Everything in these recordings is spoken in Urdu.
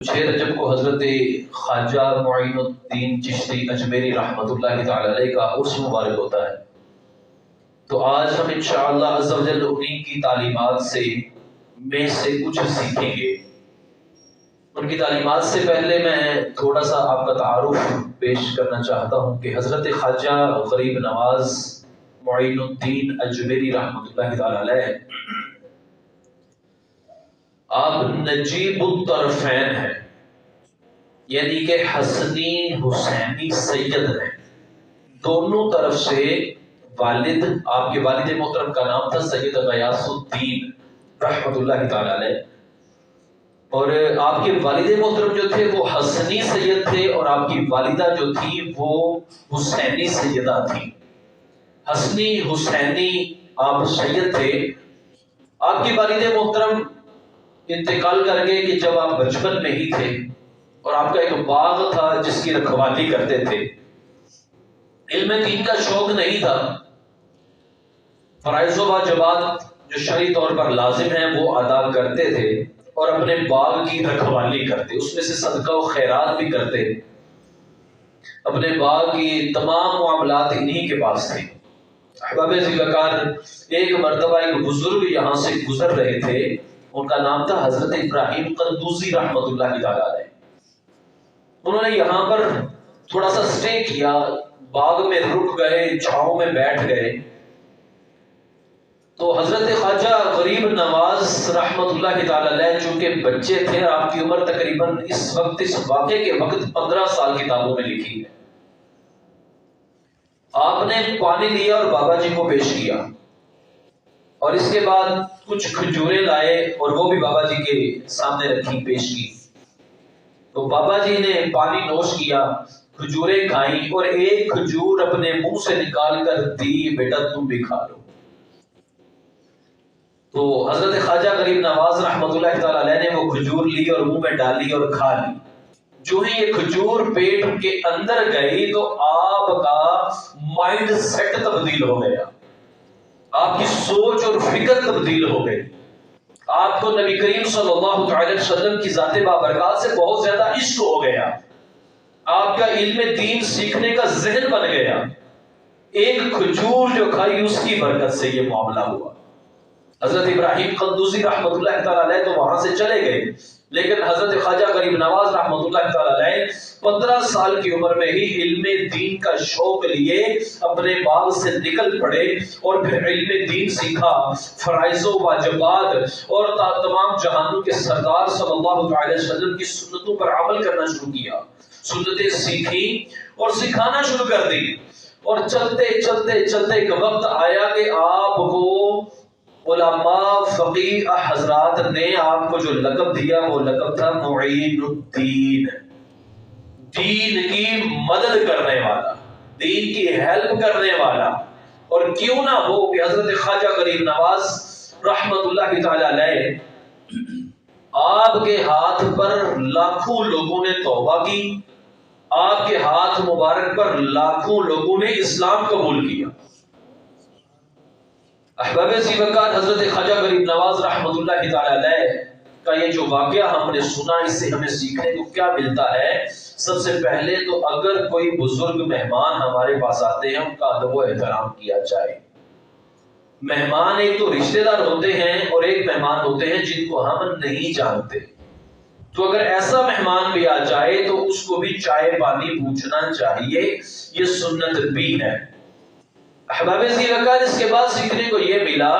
6 رجب کو حضرت خواجہ معین الدین چشتی اجمیری رحمۃ اللہ تعالی علیہ کا عرس مبارک ہوتا ہے، تو آج ہم انشاءاللہ عز و جل انہی کی تعلیمات سے کچھ سیکھیں گے۔ ان کی تعلیمات سے پہلے میں تھوڑا سا آپ کا تعارف پیش کرنا چاہتا ہوں کہ حضرت خواجہ غریب نواز معین الدین اجمیری رحمۃ اللہ تعالی علیہ آپ نجیب الطرفین ہیں، یعنی کہ حسنی حسینی سید ہیں۔ دونوں طرف سے والد، آپ کے والد محترم کا نام تھا سید غیاث الدین رحمۃ اللہ تعالی علیہ، اور آپ کے والد محترم جو تھے وہ حسنی سید تھے، اور آپ کی والدہ جو تھی وہ حسینی سیدہ تھی۔ حسنی حسینی آپ سید تھے۔ آپ کی والد محترم انتقال کر گئے کہ جب آپ بچپن میں ہی تھے، اور آپ کا ایک باغ تھا جس کی رکھوالی کرتے تھے۔ علم دین کا شوق نہیں تھا، فرائض و واجبات جو شرعی طور پر لازم ہیں وہ ادا کرتے تھے، اور اپنے باغ کی رکھوالی کرتے، اس میں سے صدقہ و خیرات بھی کرتے۔ اپنے باغ کی تمام معاملات انہی کے پاس تھے۔ احباب ذکر، ایک مرتبہ ایک بزرگ یہاں سے گزر رہے تھے، ان کا نام تھا حضرت ابراہیم قندوزی رحمۃ اللہ تعالی علیہ۔ انہوں نے یہاں پر تھوڑا سا سٹے کیا، باغ میں رک گئے، چھاؤں میں بیٹھ گئے۔ تو حضرت خواجہ غریب نواز رحمۃ اللہ تعالی علیہ چونکہ بچے تھے، آپ کی عمر تقریباً اس واقعے کے وقت 15 سال کتابوں میں لکھی ہے۔ آپ نے پانی لیا اور بابا جی کو پیش کیا، اور اس کے بعد کچھ کھجوریں لائے اور وہ بھی بابا جی کے سامنے رکھی، پیش کی۔ تو بابا جی نے پانی نوش کیا، کھجوریں کھائیں، اور ایک کھجور اپنے منہ سے نکال کر دی، بیٹا تم بھی کھا لو۔ تو حضرت خواجہ غریب نواز رحمۃ اللہ تعالی علیہ نے وہ کھجور لی اور منہ میں ڈالی اور کھا لی۔ جو ہی یہ کھجور پیٹ کے اندر گئی تو آپ کا مائنڈ سیٹ تبدیل ہو گیا، آپ کی سوچ اور فکر تبدیل ہو گئی۔ آپ کو نبی کریم صلی اللہ تعالی وسلم کی ذات بابرکات سے بہت زیادہ عشق ہو گیا، آپ کا علم دین سیکھنے کا ذہن بن گیا۔ ایک کھجور جو کھائی اس کی برکت سے یہ معاملہ ہوا۔ حضرت ابراہیم قندوزی رحمۃ اللہ تعالی علیہ تو وہاں سے چلے گئے، لیکن حضرت خواجہ غریب نواز رحمۃ اللہ تعالی علیہ 15 سال کی عمر میں ہی علم دین کا شوق لیے اپنے باغ سے نکل پڑے، اور پھر علم دین سیکھا، فرائض و واجبات اور تمام جہانوں کے سردار صلی اللہ علیہ وسلم کی سنتوں پر عمل کرنا شروع کیا۔ سنتیں سیکھی اور سکھانا شروع کر دی، اور چلتے چلتے چلتے ایک وقت آیا کہ آپ کو علماء فقیہ حضرات نے آپ کو جو لقب دیا وہ لقب تھا معین الدین، دین کی مدد کرنے والا، دین کی ہیلپ کرنے والا۔ اور کیوں نہ ہو کہ حضرت خواجہ غریب نواز رحمت اللہ تعالی علیہ آپ کے ہاتھ پر لاکھوں لوگوں نے توبہ کی، آپ کے ہاتھ مبارک پر لاکھوں لوگوں نے اسلام قبول کیا۔ احباب وقار، حضرت خواجہ غریب نواز رحمۃ اللہ تعالی علیہ کا یہ جو واقعہ ہم نے سنا، اس سے ہمیں سیکھنے کو کیا ملتا ہے؟ سب سے پہلے تو اگر کوئی بزرگ مہمان ہمارے پاس آتے ہیں ان کا ادب و احترام کیا جائے۔ مہمان ایک تو رشتہ دار ہوتے ہیں، اور ایک مہمان ہوتے ہیں جن کو ہم نہیں جانتے۔ تو اگر ایسا مہمان بھی آ جائے تو اس کو بھی چائے پانی پوچھنا چاہیے، یہ سنت بھی ہے۔ احباب وقار، اس کے بعد سیکھنے کو یہ ملا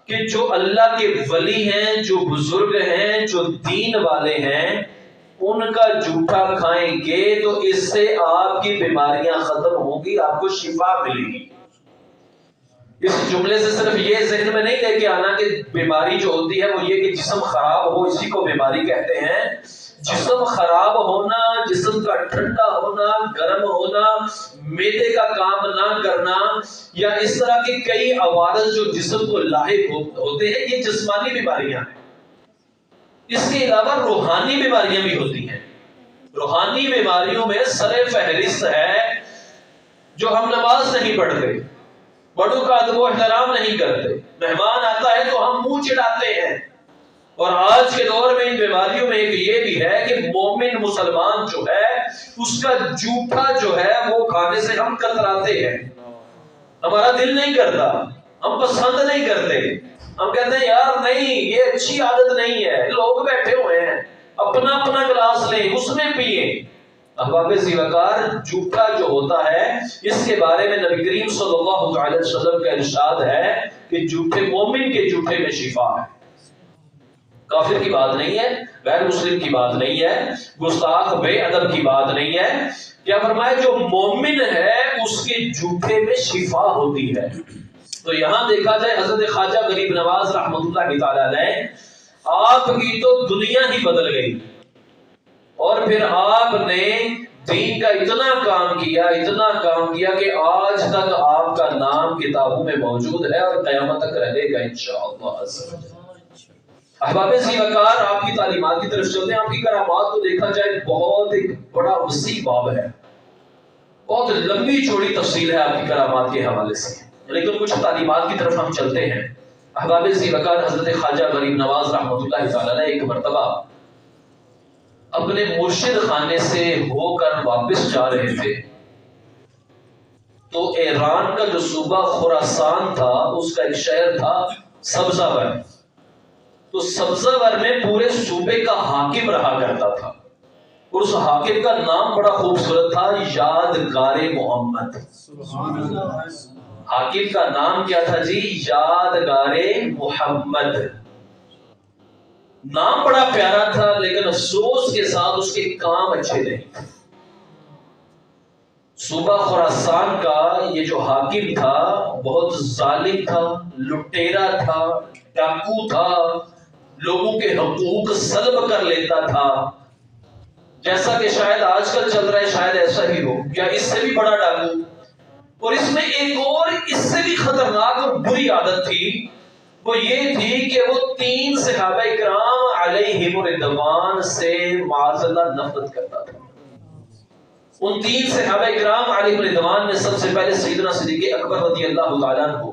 کہ جو اللہ کے ولی ہیں، جو بزرگ ہیں، جو دین والے ہیں، ان کا جھوٹا کھائیں گے تو اس سے آپ کی بیماریاں ختم ہوں گی، آپ کو شفا ملے گی۔ اس جملے سے صرف یہ ذہن میں نہیں لے کے آنا کہ بیماری جو ہوتی ہے وہ یہ کہ جسم خراب ہو، اسی کو بیماری کہتے ہیں۔ جسم خراب ہونا، جسم کا ٹھنڈا ہونا، گرم ہونا، معدے کا کام نہ کرنا، یا اس طرح کے کئی عوارض جو جسم کو لاحق ہوتے ہیں، یہ جسمانی بیماریاں ہیں۔ اس کے علاوہ روحانی بیماریاں بھی ہوتی ہیں۔ روحانی بیماریوں میں سر فہرست ہے جو ہم نماز نہیں پڑھتے، بڑوں کا ادب و احترام نہیں کرتے، مہمان آتا ہے تو ہم منہ چڑھاتے ہیں، اور آج کے دور میں ان بیماریوں میں ایک یہ بھی ہے کہ مومن مسلمان جو ہے اس کا جھوٹا جو ہے وہ کھانے سے ہم کتراتے ہیں، ہمارا دل نہیں کرتا، ہم پسند نہیں کرتے، ہم کہتے ہیں یار نہیں یہ اچھی عادت نہیں ہے، لوگ بیٹھے ہوئے ہیں اپنا اپنا گلاس لیں اس میں پیئیں۔ احباب ذی وقار، جھوٹا جو ہوتا ہے اس کے بارے میں نبی کریم صلی اللہ علیہ وسلم کا ارشاد ہے کہ جھوٹے مومن کے جھوٹے میں شفا ہے، کافر کی بات نہیں ہے، غیر مسلم کی بات نہیں ہے، گستاخ بے ادب کی بات نہیں ہے، کیا فرمایا جو مومن ہے اس کے جھوٹے میں شفا ہوتی ہے۔ تو یہاں دیکھا جائے حضرت خواجہ غریب نواز رحمۃ اللہ تعالی علیہ، آپ کی تو دنیا ہی بدل گئی، اور پھر آپ نے دین کا اتنا کام کیا کہ آج تک آپ کا نام کتابوں میں موجود ہے اور قیامت تک رہے گا انشاءاللہ۔ احباب ذی وقار، آپ کی تعلیمات کی طرف چلتے ہیں۔ آپ کی کرامات کو دیکھا جائے بہت ایک بڑا وسیع باب ہے، بہت لمبی چوڑی تفصیل ہے آپ کی کرامات کے حوالے سے، لیکن کچھ تعلیمات کی طرف ہم چلتے ہیں۔ احباب ذی وقار، حضرت خواجہ غریب نواز رحمۃ اللہ تعالی علیہ ایک مرتبہ اپنے مرشد خانے سے ہو کر واپس جا رہے تھے، تو ایران کا جو صوبہ خراسان تھا اس کا ایک شہر تھا سبزہ ور، تو سبزہ ور میں پورے صوبے کا حاکم رہا کرتا تھا، اور اس حاکم کا نام بڑا خوبصورت تھا، یادگار محمد۔ حاکم کا نام کیا تھا جی؟ یادگار محمد۔ نام بڑا پیارا تھا لیکن افسوس کے ساتھ اس کے کام اچھے نہیں۔ صوبہ خراسان کا یہ جو حاکم تھا بہت ظالم تھا، لٹیرا تھا، ڈاکو تھا، لوگوں کے حقوق سلب کر لیتا تھا، جیسا کہ شاید آج کل چل رہا ہے شاید ایسا ہی ہو یا اس سے بھی بڑا ڈاکو۔ اور اس میں ایک اور اس سے بھی خطرناک اور بری عادت تھی، وہ یہ تھی کہ وہ 3 صحابہ اکرام علیہم الرضوان سے معاذ اللہ نفرت کرتا تھا۔ ان 3 صحابہ اکرام علیہم الرضوان میں سب سے پہلے سیدنا صدیق اکبر رضی اللہ تعالیٰ عنہ،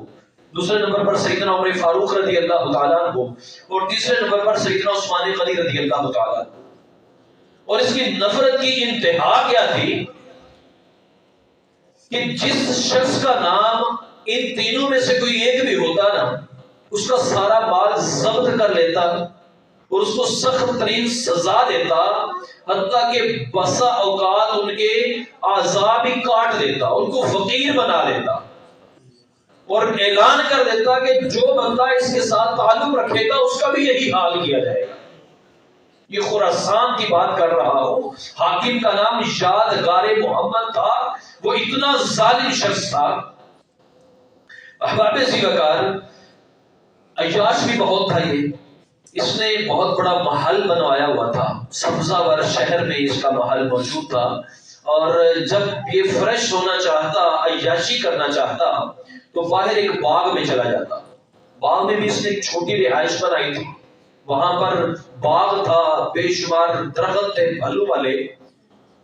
دوسرے نمبر پر سیدنا عمر فاروق رضی اللہ تعالیٰ عنہ، اور تیسرے نمبر پر سیدنا عثمان غنی رضی اللہ تعالیٰ عنہ۔ اور اس کی نفرت کی انتہا کیا تھی کہ جس شخص کا نام ان تینوں میں سے کوئی ایک بھی ہوتا نا، اس کا سارا مال ضبط کر لیتا اور اس کو سخت ترین سزا دیتا، حتیٰ کہ بسا اوقات ان کے اعضاء بھی کاٹ دیتا، ان کو فقیر بنا دیتا، اور اعلان کر دیتا کہ جو بندہ اس کے ساتھ تعلق رکھے گا اس کا بھی یہی حال کیا جائے گا۔ یہ خراسان کی بات کر رہا ہوں۔ حاکم کا نام یادگار محمد تھا، وہ اتنا ظالم شخص تھا۔ احباب ذی وقار، عیاش بھی بہت تھا یہ، اس نے بہت بڑا محل بنوایا ہوا تھا، سبزہ ور شہر میں اس کا محل موجود تھا، اور جب یہ فریش ہونا چاہتا، عیاشی کرنا چاہتا، تو باہر ایک باغ میں چلا جاتا۔ باغ میں بھی اس نے ایک چھوٹی رہائش بنائی تھی، وہاں پر باغ تھا، بے شمار درخت تھے پھلوں والے،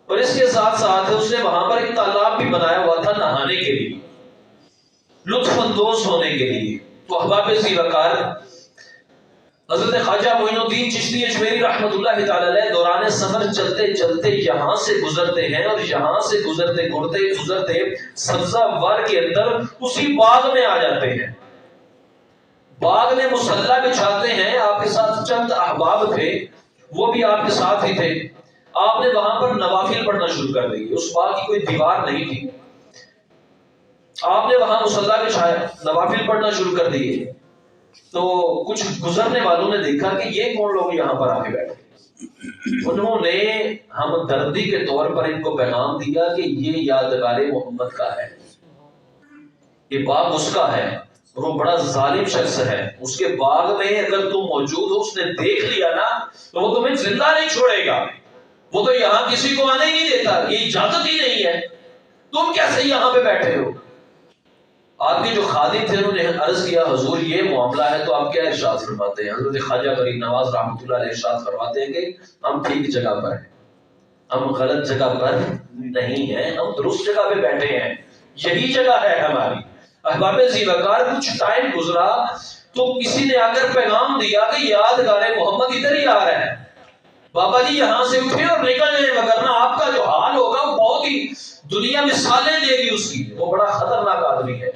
اور اس کے ساتھ ساتھ اس نے وہاں پر ایک تالاب بھی بنایا ہوا تھا نہانے کے لیے، لطف اندوز ہونے کے لیے۔ تو احباب ذی وقار، حضرت خواجہ معین الدین چشتی اجمیری رحمۃ اللہ تعالی علیہ دوران سفر چلتے چلتے یہاں سے گزرتے ہیں، اور یہاں سے گزرتے سبزہ ور کے اندر اسی باغ میں آ جاتے ہیں۔ باغ میں مصلی بچھاتے ہیں، آپ کے ساتھ چند احباب تھے، وہ بھی آپ کے ساتھ ہی تھے۔ آپ نے وہاں پر نوافل پڑھنا شروع کر دی، اس باغ کی کوئی دیوار نہیں تھی، آپ نے وہاں مصلی بچھایا، نوافل پڑھنا شروع کر دیے۔ تو کچھ گزرنے والوں نے دیکھا کہ یہ کون لوگ یہاں پر آ کے بیٹھے، انہوں نے ہمدردی کے طور پر ان کو پیغام دیا کہ یہ یادگار محمد کا ہے، یہ باغ اس کا ہے، اور وہ بڑا ظالم شخص ہے، اس کے باغ میں اگر تم موجود ہو، اس نے دیکھ لیا نا تو وہ تمہیں زندہ نہیں چھوڑے گا، وہ تو یہاں کسی کو آنے ہی نہیں دیتا، یہ اجازت ہی نہیں ہے، تم کیسے یہاں پہ بیٹھے ہو؟ آپ کے جو خادم تھے انہوں نے عرض کیا حضور یہ معاملہ ہے، تو آپ کیا ارشاد فرماتے ہیں؟ حضرت خواجہ غریب نواز رحمۃ اللہ علیہ ارشاد فرماتے ہیں کہ ہم ٹھیک جگہ پر ہیں، ہم غلط جگہ پر نہیں ہیں، ہم درست جگہ پہ بیٹھے ہیں، یہی جگہ ہے ہماری۔ احباب ذی وقار، کچھ ٹائم گزرا، تو کسی نے آ کر پیغام دیا کہ یادگار محمد ادھر ہی آ رہا ہے، بابا جی یہاں سے اٹھے اور نکل جائیں، وگرنہ آپ کا جو حال ہوگا وہ بہت ہی دنیا مثالیں دے گی اس کی، وہ بڑا خطرناک آدمی ہے۔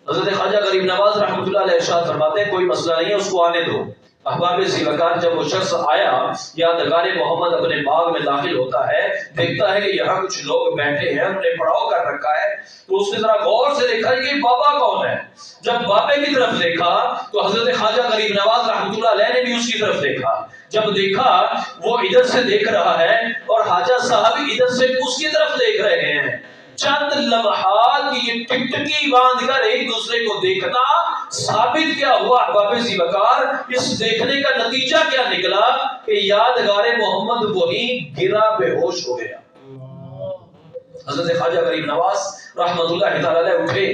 حضرت خواجہ غریب نواز رحمۃ اللہ علیہ ارشاد فرماتے ہیں کوئی مسئلہ نہیں ہے، اس کو آنے دو۔ احباب ذیوقار جب وہ شخص آیا، یادگار محمد اپنے باغ میں داخل ہوتا ہے، دیکھتا ہے کہ یہاں کچھ لوگ بیٹھے ہیں، انہوں نے پڑاؤ کر رکھا ہے، تو اس نے ذرا غور سے دیکھا کہ بابا کون ہے۔ جب بابے کی طرف دیکھا تو حضرت خواجہ غریب نواز رحمۃ اللہ علیہ نے بھی اس کی طرف دیکھا۔ جب دیکھا وہ ادھر سے دیکھ رہا ہے اور خواجہ صاحب ادھر سے اس کی طرف دیکھ رہے ہیں، چند لمحات کی یہ ٹکٹکی باندھ کر ایک دوسرے کو دیکھنا، ثابت کیا ہوا احباب ذیوقار؟ اس دیکھنے کا نتیجہ کیا نکلا کہ یادگار محمد وہی گرا بے ہوش ہو گیا۔ حضرت خواجہ غریب نواز رحمۃ اللہ تعالی علیہ اٹھے،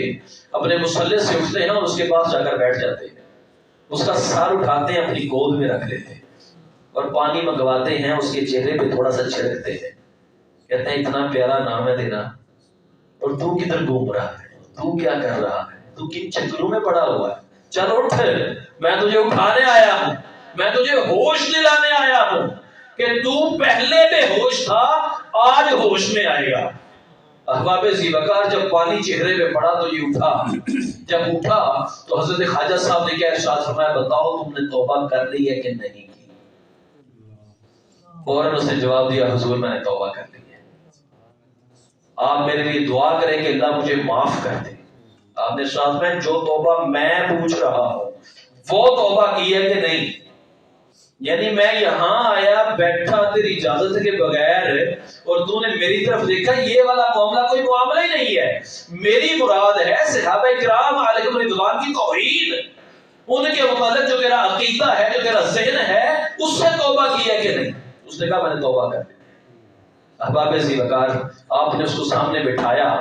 اپنے مصلی سے اٹھتے ہیں اور اس کے پاس جا کر بیٹھ جاتے ہیں، اس کا سر اٹھاتے ہیں، اپنی گود میں رکھ لیتے ہیں اور پانی منگواتے ہیں، اس کے چہرے پہ تھوڑا سا چھڑکتے ہیں، کہتے ہیں اتنا پیارا نام ہے تیرا، اور تو کدھر گھوم رہا ہے، تو کیا کر رہا ہے، تو کن چکروں میں پڑا ہوا ہے، چل اٹھ، میں تجھے اٹھانے آیا ہوں، میں تجھے ہوش دلانے آیا ہوں کہ تو پہلے بے ہوش تھا، آج ہوش میں آئے گا۔ احباب ذیوقار جب پانی چہرے پہ پڑا تو یہ اٹھا، جب اٹھا تو حضرت خواجہ صاحب نے کیا ارشاد فرمایا، بتاؤ تم نے توبہ کر لی ہے کہ نہیں کی؟ فوراً اس نے جواب دیا، حضور میں نے توبہ کر لی ہے، آپ میرے لیے دعا کریں کہ اللہ مجھے معاف کر دے۔ آپ نے ارشاد میں جو توبہ میں پوچھ رہا ہوں وہ توبہ کی ہے کہ نہیں؟ یعنی میں یہاں آیا بیٹھا تیری اجازت کے بغیر اور تو نے میری طرف دیکھا، یہ والا معاملہ کوئی معاملہ ہی نہیں ہے۔ میری مراد ہے صحابہ کرام علیہم رضوان کی توحید، ان کے متعلق جو تیرا عقیدہ ہے، جو تیرا ذہن ہے، اس سے توبہ کی ہے کہ نہیں؟ اس نے کہا میں نے توبہ کر لی۔ احباب ذیوقار آپ نے اس کو سامنے بٹھایا،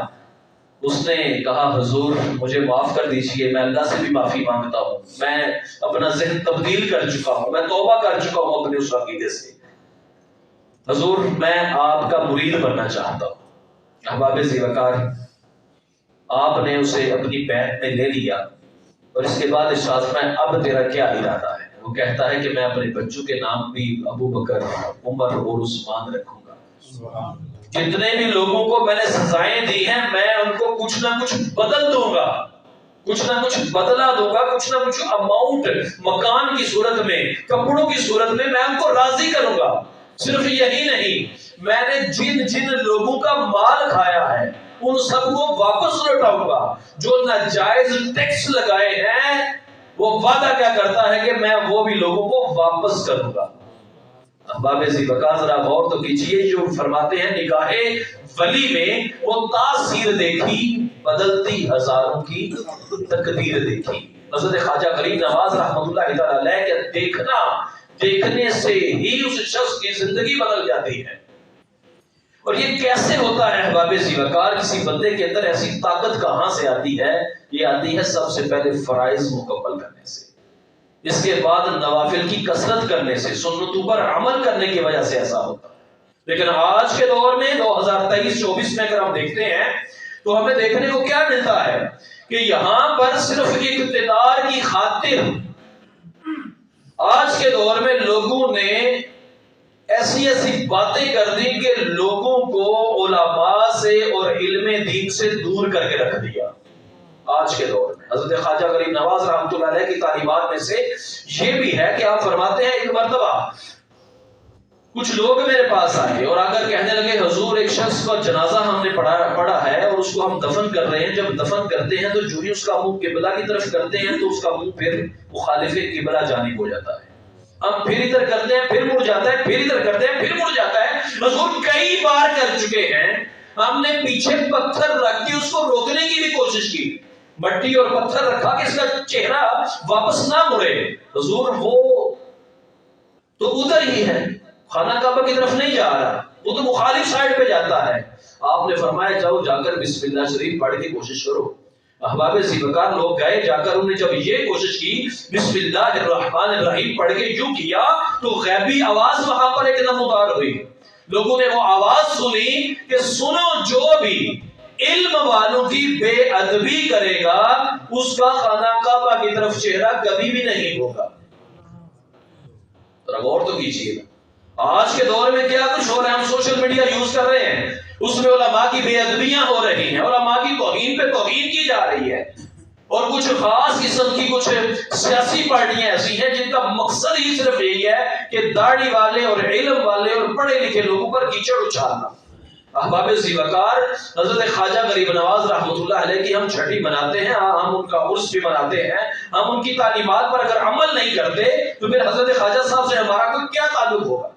اس نے کہا حضور مجھے معاف کر دیجئے، میں اللہ سے بھی معافی مانگتا ہوں، میں اپنا ذہن تبدیل کر چکا ہوں، میں توبہ کر چکا ہوں اپنے اس عقیدے سے، حضور میں آپ کا مرید بننا چاہتا ہوں۔ احباب ذیوقار آپ نے اسے اپنی بیعت میں لے لیا اور اس کے بعد ارشاد میں اب تیرا کیا ارادہ ہے؟ وہ کہتا ہے کہ میں اپنے بچوں کے نام بھی ابو بکر، عمر اور عثمان رکھوں گا، جتنے بھی لوگوں کو میں نے سزائیں دی ہیں میں ان کو کچھ نہ کچھ بدل دوں گا، کچھ نہ کچھ بدلا دوں گا، کچھ نہ کچھ اماؤنٹ مکان کی صورت میں، کپڑوں کی صورت میں میں ان کو راضی کروں گا۔ صرف یہی نہیں، میں نے جن جن لوگوں کا مال کھایا ہے ان سب کو واپس لوٹاؤں گا، جو ناجائز ٹیکس لگائے ہیں وہ وعدہ کیا کرتا ہے کہ میں وہ بھی لوگوں کو واپس کروں گا۔ احباب ذیوقار ذرا غور تو کیجئے، جو فرماتے ہیں نگاہ ولی میں وہ تاثیر دیکھی، بدلتی ہزاروں کی تقدیر دیکھی۔ حضرت خواجہ غریب نواز رحمۃ اللہ تعالی علیہ کے دیکھنے سے ہی اس شخص کی زندگی بدل جاتی ہے۔ اور یہ کیسے ہوتا ہے احباب ذیوقار؟ کسی بندے کے اندر ایسی طاقت کہاں سے آتی ہے؟ یہ آتی ہے سب سے پہلے فرائض مکمل کرنے سے، اس کے بعد نوافل کی کثرت کرنے سے، سنتوں پر عمل کرنے کی وجہ سے ایسا ہوتا ہے۔ لیکن آج کے دور میں 2023-24 میں اگر ہم دیکھتے ہیں تو ہمیں دیکھنے کو کیا ملتا ہے کہ یہاں پر صرف اقتدار کی خاطر آج کے دور میں لوگوں نے ایسی ایسی باتیں کر دی کہ لوگوں کو علماء سے اور علم دین سے دور کر کے رکھ دیا۔ آج کے دور میں حضرت خواجہ غریب نواز رحمۃ اللہ علیہ کی تعلیمات میں سے یہ بھی ہے کہ آپ فرماتے ہیں ایک مرتبہ کچھ لوگ میرے پاس آئے اور آ کر کہنے لگے حضور ایک شخص کا جنازہ ہم نے پڑھا ہے اور اس کو ہم دفن کر رہے ہیں، جب دفن کرتے ہیں تو جو ہی اس کا منہ قبلہ کی طرف کرتے ہیں تو اس کا منہ پھر مخالف قبلہ جانب ہو جاتا ہے، ہم پھر ادھر کرتے ہیں پھر مڑ جاتا ہے، پھر ادھر کرتے ہیں پھر مڑ جاتا ہے۔ حضور کئی بار کر چکے ہیں، ہم نے پیچھے پتھر رکھ کے اس کو روکنے کی بھی کوشش کی، مٹی اور پتھر رکھا کہ اس کا چہرہ واپس نہ مڑے، حضور وہ تو ادھر ہی ہے، خانہ کعبہ کی طرف نہیں جا رہا، وہ تو مخالف سائڈ پہ جاتا ہے۔ آپ نے فرمایا جاؤ جا کر بسم اللہ شریف پڑھ کے کوشش کرو۔ احباب ذیوقار لوگ گئے، جا کر انہوں نے جب یہ کوشش کی بسم اللہ الرحمن الرحیم پڑھ کے یوں کیا تو غیبی آواز وہاں پر ایک نمودار ہوئی، لوگوں نے وہ آواز سنی کہ سنو جو بھی علم والوں کی بے ادبی کرے گا اس کا خانہ کعبہ کی طرف چہرہ کبھی بھی نہیں ہوگا. غور تو کیجیے. آج کے دور میں کیا کچھ ہو رہا ہے, ہم سوشل میڈیا یوز کر رہے ہیں, اس میں علماء کی بے ادبیاں ہو رہی ہیں, علماء کی توہین پہ توہین کی جا رہی ہے, اور کچھ خاص قسم کی کچھ سیاسی پارٹیاں ایسی ہیں جن کا مقصد ہی صرف یہی ہے کہ داڑھی والے اور علم والے اور پڑھے لکھے لوگوں پر کیچڑ اچھالنا. احباب ذی وقار, حضرت خواجہ غریب نواز رحمۃ اللہ علیہ کی ہم چھٹی مناتے ہیں, ہم ان کا عرس بھی مناتے ہیں, ہم ان کی تعلیمات پر اگر عمل نہیں کرتے تو پھر حضرت خواجہ صاحب سے ہمارا کوئی کیا تعلق ہوگا؟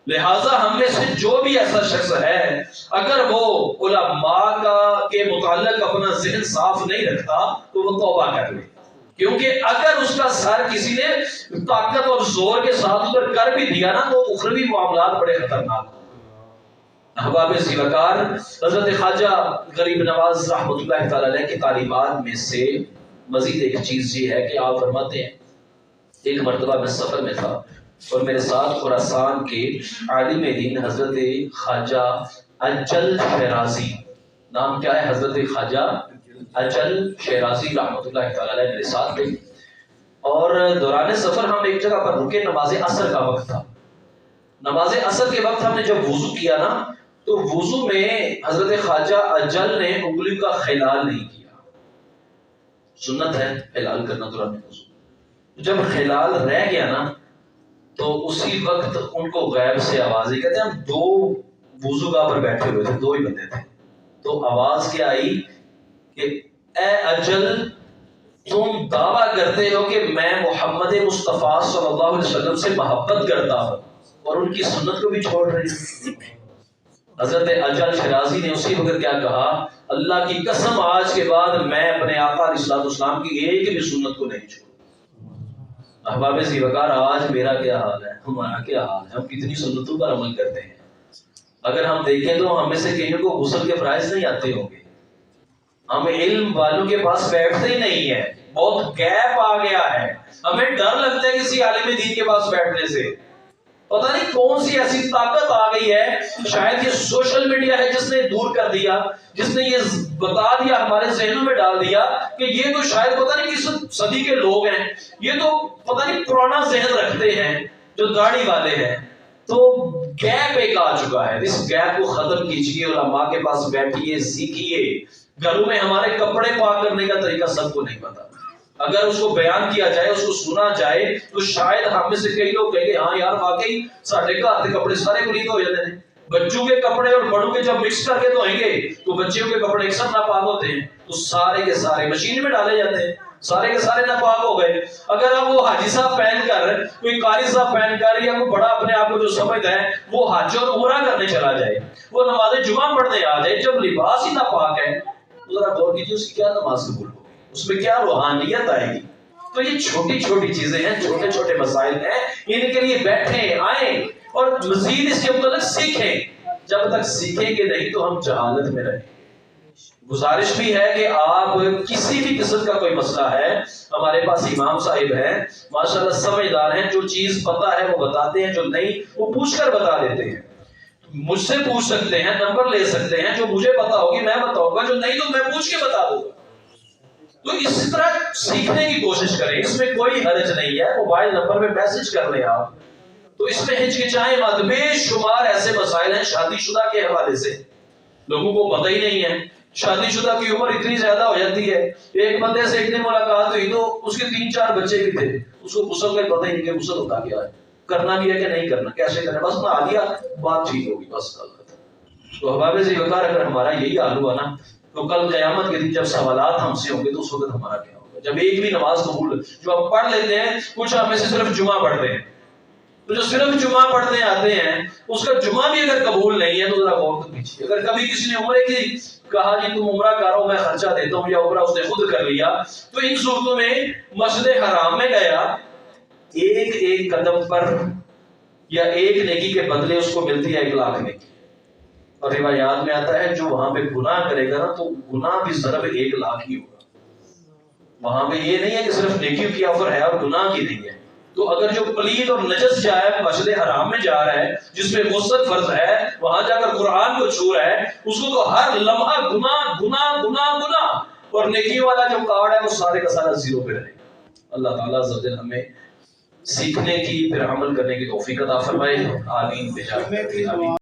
لہٰذا ہم میں سے جو بھی ایسا شخص ہے اگر وہ علماء کے متعلق اپنا ذہن صاف نہیں رکھتا تو وہ توبہ کر لے, کیونکہ اگر اس کا سر کسی نے طاقت اور زور کے ساتھ ادھر کر بھی دیا نا تو اخروی معاملات بڑے خطرناک ہیں. احباب ذی وقار, حضرت خواجہ غریب نواز رحمۃ اللہ تعالی علیہ کی تعلیمات میں سے مزید ایک چیز یہ ہے کہ آپ فرماتے ہیں ایک مرتبہ میں سفر میں تھا اور میرے ساتھ خراسان کے عالم دین حضرت خواجہ اجل شیرازی, نام کیا ہے, حضرت خواجہ اجل شیرازی رحمۃ اللہ تعالی علیہ میرے ساتھ تھے, اور دوران سفر ہم ایک جگہ پر رکے. نماز عصر کا وقت تھا. نماز عصر کے وقت ہم نے جب وضو کیا نا تو وضو میں حضرت خواجہ اجل نے انگلی کا خلال نہیں کیا. سنت ہے خلال کرنا دوران وضو. جب خلال رہ گیا نا تو اسی وقت ان کو غیب سے آواز آئی. کہتے ہیں ہم دو وضوگاہ پر بیٹھے ہوئے تھے, دو ہی بندے تھے, تو آواز کیا آئی کہ اے اجل تم دعویٰ کرتے ہو کہ میں محمد مصطفیٰ صلی اللہ علیہ وسلم سے محبت کرتا ہوں اور ان کی سنت کو بھی چھوڑ رہے ہیں. حضرت اجل شیرازی نے اسی وقت کیا کہا, اللہ کی قسم آج کے بعد میں اپنے آقا علیہ السلام کی ایک بھی سنت کو نہیں چھوڑوں. احباب ذی وقار, آج میرا کیا حال ہے, ہمارا کیا حال ہے, ہم کتنی سنتوں پر عمل کرتے ہیں. اگر ہم دیکھیں تو ہم میں سے کہیں کو غسل کے فرائض نہیں آتے ہوں گے, ہم علم والوں کے پاس بیٹھتے ہی نہیں ہے, بہت گیپ آ گیا ہے, ہمیں ڈر لگتا ہے کسی عالم دین کے پاس بیٹھنے سے. پتہ نہیں کون سی ایسی طاقت آ گئی ہے, شاید یہ سوشل میڈیا ہے جس نے دور کر دیا, جس نے یہ بتا دیا, ہمارے ذہنوں میں ڈال دیا کہ یہ تو شاید پتہ نہیں کس صدی کے لوگ ہیں, یہ تو پتہ نہیں پرانا ذہن رکھتے ہیں جو داڑھی والے ہیں. تو گیپ ایک آ چکا ہے, اس گیپ کو ختم کیجیے, علماء کے پاس بیٹھیے, سیکھیے. گھروں میں ہمارے کپڑے پاک کرنے کا طریقہ سب کو نہیں پتا, اگر اس کو بیان کیا جائے, اس کو سنا جائے تو شاید ہم میں سے کئی لوگ کہیں گے ہاں یار واقعی ساڈے گھر کے کپڑے سارے پلیت ہو جاتے ہیں. بچوں کے کپڑے اور بڑوں کے جب مکس کر کے دھوئیں گے تو بچوں کے کپڑے ایک ساتھ ناپاک ہوتے ہیں, تو سارے کے سارے مشین میں ڈالے جاتے ہیں, سارے کے سارے ناپاک ہو گئے. اگر اب وہ حاجی صاحب پہن کر, کوئی قاری صاحب پہن کر, یا کوئی بڑا اپنے آپ کو جو سمجھتا ہے وہ حج اور عمرہ کرنے چلا جائے, وہ نماز جمعہ پڑھنے آ جائے, جب لباس ہی ناپاک ہے, ذرا غور کیجیے اس کی کیا نماز قبول ہوگی, اس میں کیا روحانیت آئے گی. تو یہ چھوٹی چھوٹی چیزیں ہیں, چھوٹے چھوٹے مسائل ہیں, ان کے لیے بیٹھیں, آئیں اور مزید اس کے متعلق سیکھیں. جب تک سیکھیں گے نہیں تو ہم جہالت میں رہیں. گزارش بھی ہے کہ آپ کسی بھی قسم کا کوئی مسئلہ ہے, ہمارے پاس امام صاحب ہیں ماشاءاللہ سمجھدار ہیں, جو چیز پتہ ہے وہ بتاتے ہیں, جو نہیں وہ پوچھ کر بتا دیتے ہیں. مجھ سے پوچھ سکتے ہیں, نمبر لے سکتے ہیں, جو مجھے پتا ہوگی میں بتاؤں گا, جو نہیں تو میں پوچھ کے بتا دوں گا. تو اس طرح سیکھنے کی کوشش کریں, اس میں کوئی حرج نہیں ہے. موبائل نمبر پہ میسج کر لیں آپ, تو اس میں ہچکچائیں مت. بے شمار ایسے مسائل ہیں شادی شدہ کے حوالے سے لوگوں کو پتہ ہی نہیں ہے. شادی شدہ کی عمر اتنی زیادہ ہو جاتی ہے, ایک بندے سے ایک دن ملاقات ہوئی تو اس کے 3-4 بچے بھی تھے, اس کو غسل کا پتہ ہی نہیں کہ غسل ہوتا کیا ہے, کرنا بھی ہے کہ نہیں کرنا, کیسے کرنا, بس نہ لیا بات ٹھیک ہوگی, بس کل ختم. تو احباب ذی وقار, اگر ہمارا یہی حال ہوا نا تو کل قیامت کے دن جب سوالات ہم سے ہوں گے تو اس وقت ہمارا کیا ہوگا. جب ایک بھی نماز قبول, جو ہم پڑھ لیتے ہیں, کچھ ہم میں سے صرف جمعہ پڑھتے ہیں, تو جو صرف جمعہ پڑھنے آتے ہیں اس کا جمعہ بھی اگر قبول نہیں ہے تو ذرا غور کیجیے. اگر کبھی کسی نے عمرے کی کہا جی تم عمرہ کرو میں خرچہ دیتا ہوں, یا عمرہ اس نے خود کر لیا, تو ان صورتوں میں مسجد حرام میں گیا, ایک ایک قدم پر یا ایک نیکی کے بدلے اس کو ملتی ہے 1 لاکھ نیکی. اور روایات میں آتا ہے جو وہاں پہ گناہ کرے گا نا تو گناہ بھی ضرب 1 لاکھ ہی ہوگا. وہاں پہ یہ نہیں ہے کہ صرف نیکیوں کی آفر ہے اور گناہ کی نہیں ہے, تو اگر جو پلید اور نجس جائے مسجد حرام میں جا رہا ہے جس میں غسل فرض ہے وہاں جا کر قرآن کو چھو رہا ہے اس کو تو ہر لمحہ گناہ گناہ گناہ گناہ اور نیکی والا جو کارڈ ہے وہ سارے کا سارا زیرو پہ رہے. اللہ تعالیٰ عز و جل ہمیں سیکھنے کی پھر عمل کرنے کی توفیق عطا فرمائے. آمین.